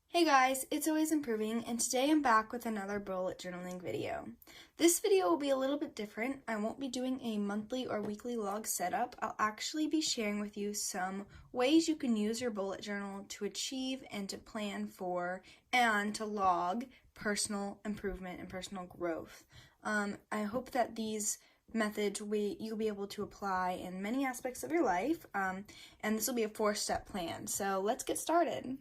Hey guys, it's Always Improving, and today I'm back with another bullet journaling video. This video will be a little bit different. I won't be doing a monthly or weekly log setup. I'll actually be sharing with you some ways you can use your bullet journal to achieve and to plan for and to log personal improvement and personal growth. I hope that these methods you'll be able to apply in many aspects of your life, and this will be a 4-step plan. So let's get started.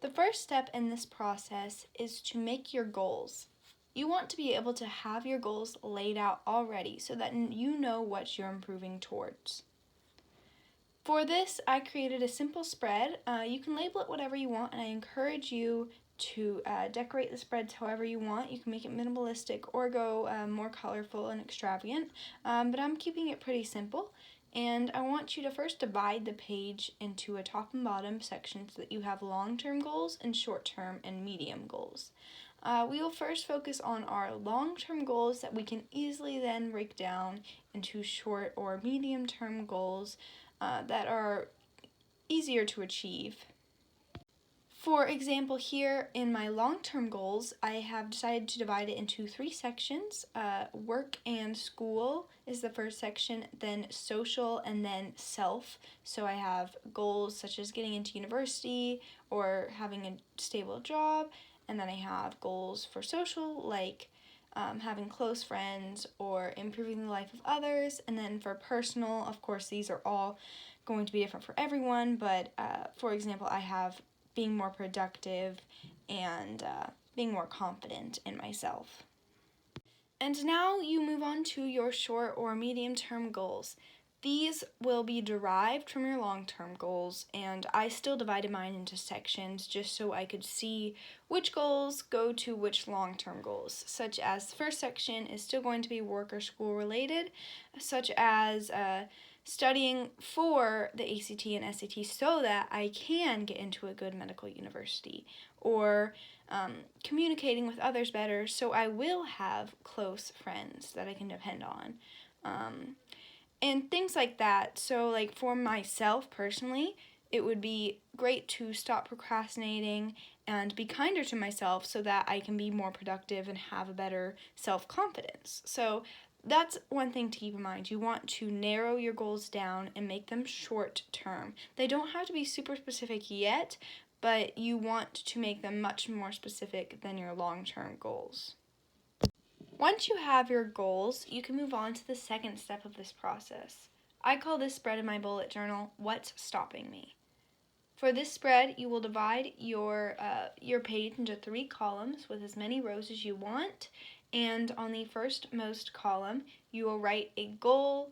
The first step in this process is to make your goals. You want to be able to have your goals laid out already so that you know what you're improving towards. For this, I created a simple spread. You can label it whatever you want, and I encourage you to decorate the spreads however you want. You can make it minimalistic or go more colorful and extravagant, but I'm keeping it pretty simple. And I want you to first divide the page into a top and bottom section so that you have long-term goals and short-term and medium goals. We will first focus on our long-term goals that we can easily then break down into short or medium-term goals that are easier to achieve. For example, here in my long-term goals, I have decided to divide it into 3 sections. Work and school is the first section, then social, and then self. So I have goals such as getting into university or having a stable job, and then I have goals for social, like having close friends or improving the life of others. And then for personal, of course, these are all going to be different for everyone, but for example, I have being more productive and being more confident in myself. And now you move on to your short or medium-term goals. These will be derived from your long-term goals, and I still divided mine into sections just so I could see which goals go to which long-term goals, such as the first section is still going to be work or school related, such as studying for the ACT and SAT so that I can get into a good medical university, or communicating with others better so I will have close friends that I can depend on, and things like that. So like for myself personally, it would be great to stop procrastinating and be kinder to myself so that I can be more productive and have a better self-confidence. So that's one thing to keep in mind. You want to narrow your goals down and make them short term. They don't have to be super specific yet, but you want to make them much more specific than your long-term goals. Once you have your goals, you can move on to the second step of this process. I call this spread in my bullet journal, "What's Stopping Me?" For this spread, you will divide your page into 3 columns with as many rows as you want, and on the firstmost column, you will write a goal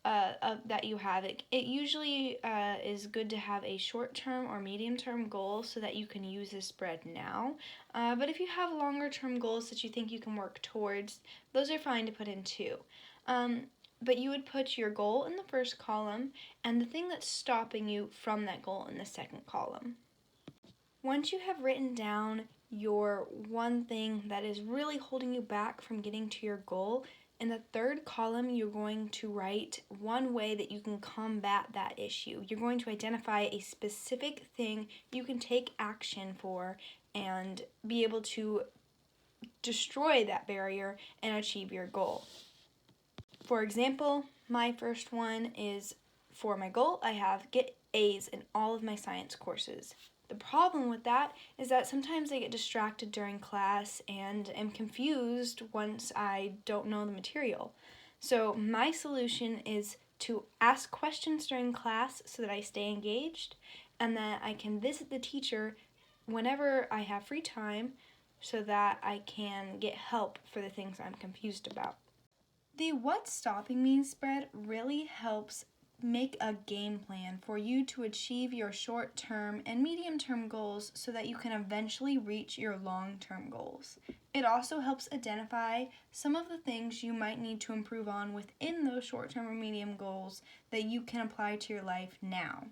that you have. It usually is good to have a short-term or medium-term goal so that you can use this spread now. But if you have longer-term goals that you think you can work towards, those are fine to put in too. But you would put your goal in the first column and the thing that's stopping you from that goal in the second column. Once you have written down your one thing that is really holding you back from getting to your goal, in the third column, you're going to write one way that you can combat that issue. You're going to identify a specific thing you can take action for and be able to destroy that barrier and achieve your goal. For example, my first one is, for my goal, I have get A's in all of my science courses. The problem with that is that sometimes I get distracted during class and am confused once I don't know the material. So my solution is to ask questions during class so that I stay engaged, and that I can visit the teacher whenever I have free time so that I can get help for the things I'm confused about. The "What's Stopping Me" spread really helps make a game plan for you to achieve your short-term and medium-term goals so that you can eventually reach your long-term goals. It also helps identify some of the things you might need to improve on within those short-term or medium goals that you can apply to your life now.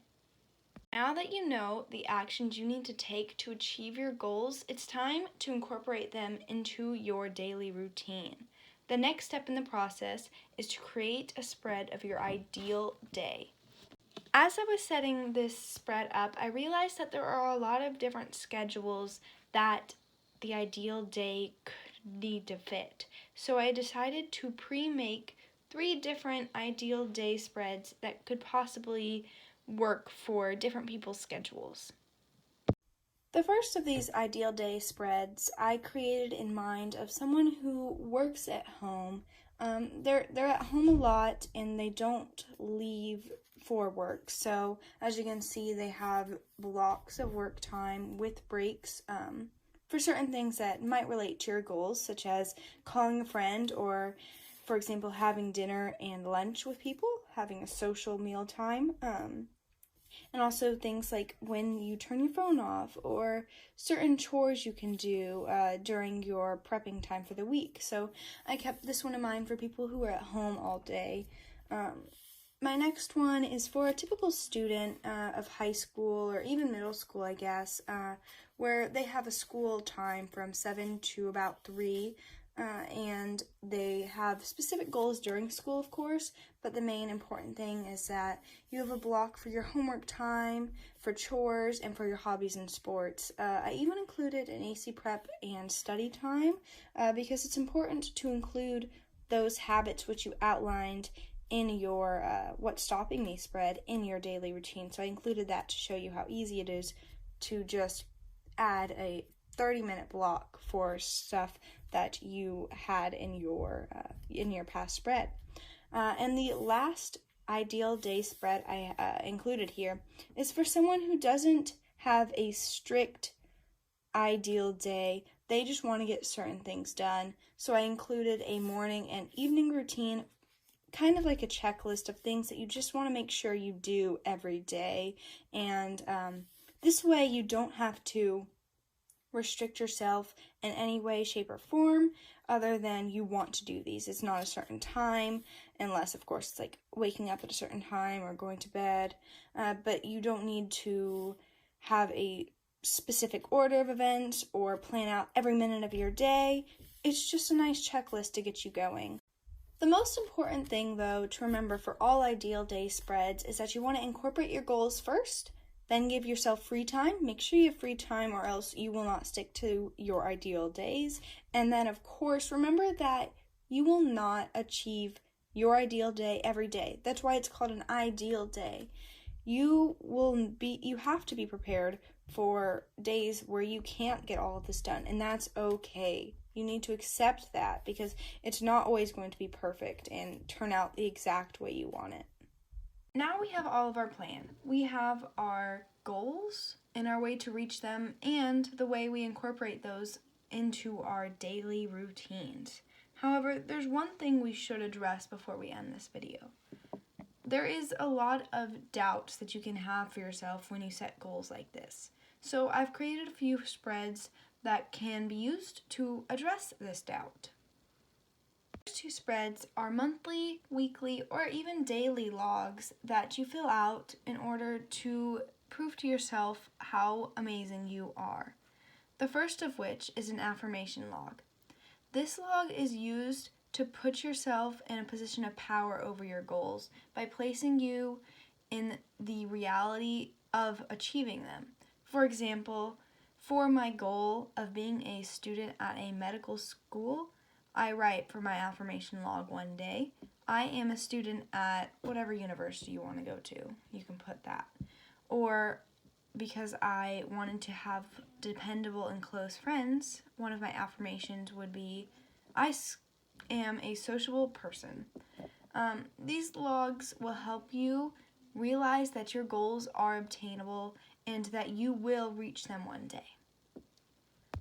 Now that you know the actions you need to take to achieve your goals, it's time to incorporate them into your daily routine. The next step in the process is to create a spread of your ideal day. As I was setting this spread up, I realized that there are a lot of different schedules that the ideal day could need to fit. So I decided to pre-make 3 different ideal day spreads that could possibly work for different people's schedules. The first of these ideal day spreads I created in mind of someone who works at home. They're at home a lot and they don't leave for work. So as you can see, they have blocks of work time with breaks for certain things that might relate to your goals, such as calling a friend or, for example, having dinner and lunch with people, having a social meal time. And also things like when you turn your phone off or certain chores you can do during your prepping time for the week. So I kept this one in mind for people who are at home all day. My next one is for a typical student of high school or even middle school, I guess, where they have a school time from 7 to about 3. And they have specific goals during school, of course, but the main important thing is that you have a block for your homework time, for chores, and for your hobbies and sports. I even included an AC prep and study time because it's important to include those habits which you outlined in your What's Stopping Me spread in your daily routine. So I included that to show you how easy it is to just add a 30-minute block for stuff that you had in your past spread. And the last ideal day spread I included here is for someone who doesn't have a strict ideal day. They just want to get certain things done. So I included a morning and evening routine, kind of like a checklist of things that you just want to make sure you do every day. And this way you don't have to restrict yourself in any way, shape, or form other than you want to do these. It's not a certain time, unless, of course, it's like waking up at a certain time or going to bed, but you don't need to have a specific order of events or plan out every minute of your day. It's just a nice checklist to get you going. The most important thing, though, to remember for all ideal day spreads is that you want to incorporate your goals first. Then give yourself free time. Make sure you have free time or else you will not stick to your ideal days. And then, of course, remember that you will not achieve your ideal day every day. That's why it's called an ideal day. You have to be prepared for days where you can't get all of this done, and that's okay. You need to accept that because it's not always going to be perfect and turn out the exact way you want it. Now we have all of our plan. We have our goals and our way to reach them and the way we incorporate those into our daily routines. However, there's one thing we should address before we end this video. There is a lot of doubts that you can have for yourself when you set goals like this. So I've created a few spreads that can be used to address this doubt. The first 2 spreads are monthly, weekly, or even daily logs that you fill out in order to prove to yourself how amazing you are. The first of which is an affirmation log. This log is used to put yourself in a position of power over your goals by placing you in the reality of achieving them. For example, for my goal of being a student at a medical school, I write for my affirmation log one day, I am a student at whatever university you want to go to. You can put that. Or because I wanted to have dependable and close friends, one of my affirmations would be, I am a sociable person. These logs will help you realize that your goals are obtainable and that you will reach them one day.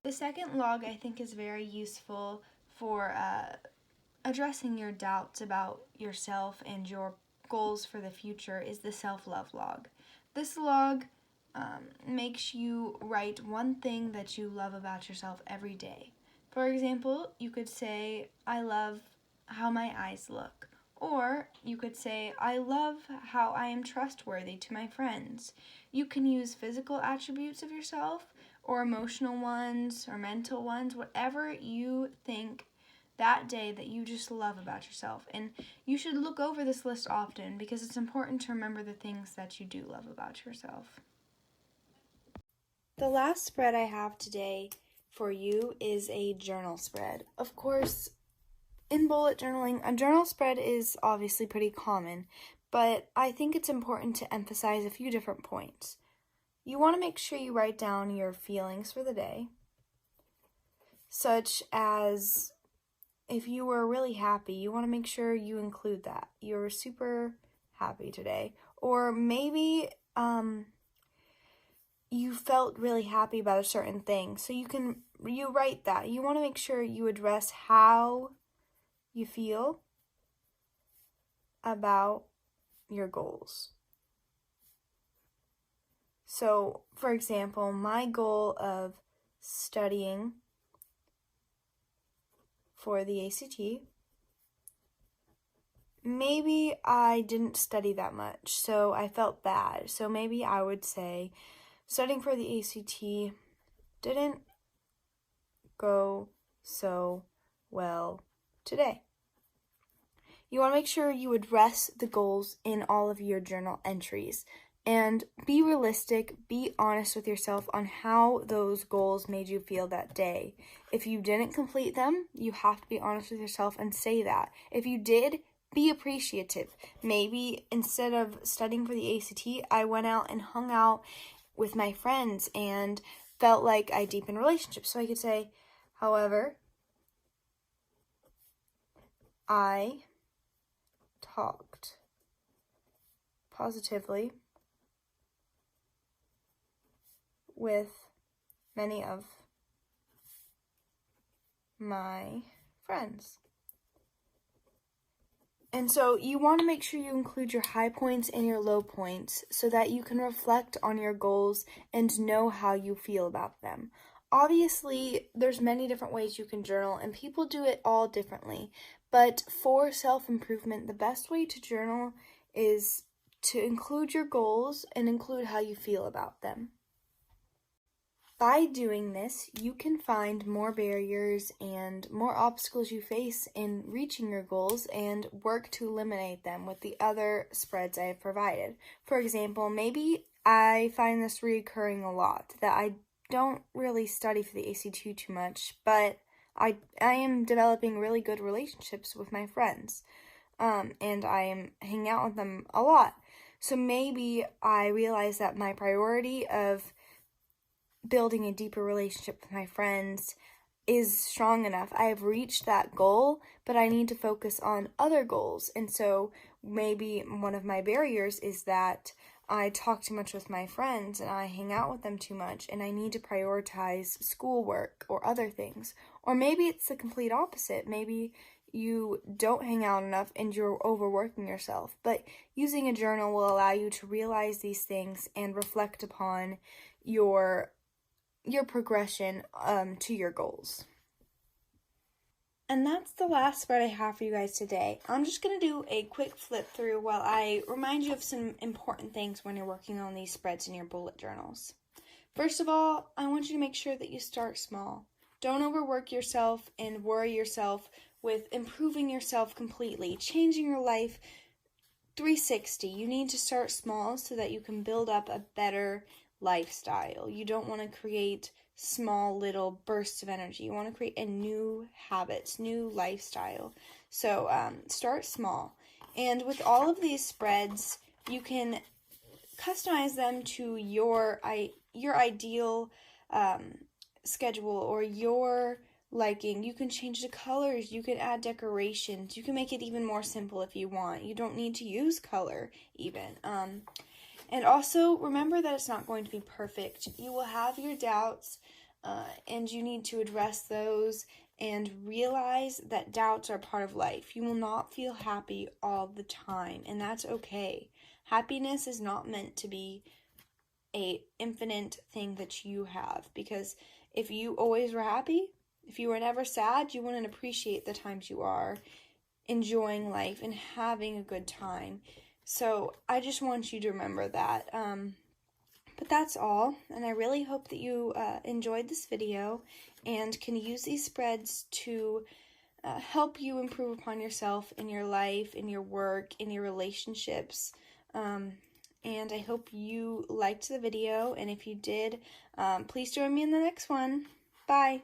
The second log I think is very useful for addressing your doubts about yourself and your goals for the future is the self-love log. This log makes you write one thing that you love about yourself every day. For example, you could say, I love how my eyes look. Or you could say, I love how I am trustworthy to my friends. You can use physical attributes of yourself or emotional ones or mental ones, whatever you think that day that you just love about yourself. And you should look over this list often because it's important to remember the things that you do love about yourself. The last spread I have today for you is a journal spread. Of course, in bullet journaling, a journal spread is obviously pretty common, but I think it's important to emphasize a few different points. You want to make sure you write down your feelings for the day, such as if you were really happy, you want to make sure you include that. You were super happy today. Or maybe you felt really happy about a certain thing. So you write that. You want to make sure you address how you feel about your goals. So, for example, my goal of studying for the ACT, maybe I didn't study that much, so I felt bad. So maybe I would say, studying for the ACT didn't go so well today. You want to make sure you address the goals in all of your journal entries and be realistic, be honest with yourself on how those goals made you feel that day. If you didn't complete them, you have to be honest with yourself and say that. If you did, be appreciative. Maybe instead of studying for the ACT, I went out and hung out with my friends and felt like I deepened relationships. So I could say, however, I talked positively with many of my friends. And so you want to make sure you include your high points and your low points so that you can reflect on your goals and know how you feel about them. Obviously, there's many different ways you can journal, and people do it all differently. But for self-improvement, the best way to journal is to include your goals and include how you feel about them. By doing this, you can find more barriers and more obstacles you face in reaching your goals and work to eliminate them with the other spreads I have provided. For example, maybe I find this recurring a lot, that I don't really study for the ACT too much, but I am developing really good relationships with my friends, and I am hanging out with them a lot. So maybe I realize that my priority of building a deeper relationship with my friends is strong enough. I have reached that goal, but I need to focus on other goals. And so maybe one of my barriers is that I talk too much with my friends and I hang out with them too much, and I need to prioritize schoolwork or other things. Or maybe it's the complete opposite. Maybe you don't hang out enough and you're overworking yourself. But using a journal will allow you to realize these things and reflect upon your progression to your goals. And that's the last spread I have for you guys today. I'm just going to do a quick flip through while I remind you of some important things when you're working on these spreads in your bullet journals. First of all, I want you to make sure that you start small. Don't overwork yourself and worry yourself with improving yourself completely, changing your life 360. You need to start small so that you can build up a better lifestyle. You don't want to create small little bursts of energy. You want to create a new habits, new lifestyle. So start small. And with all of these spreads, you can customize them to your ideal schedule or your liking. You can change the colors, you can add decorations, you can make it even more simple if you want. You don't need to use color even. And also, remember that it's not going to be perfect. You will have your doubts, and you need to address those and realize that doubts are part of life. You will not feel happy all the time, and that's okay. Happiness is not meant to be an infinite thing that you have, because if you always were happy, if you were never sad, you wouldn't appreciate the times you are enjoying life and having a good time. So I just want you to remember that. But that's all, and I really hope that you enjoyed this video and can use these spreads to help you improve upon yourself in your life, in your work, in your relationships. And I hope you liked the video, and if you did, please join me in the next one. Bye!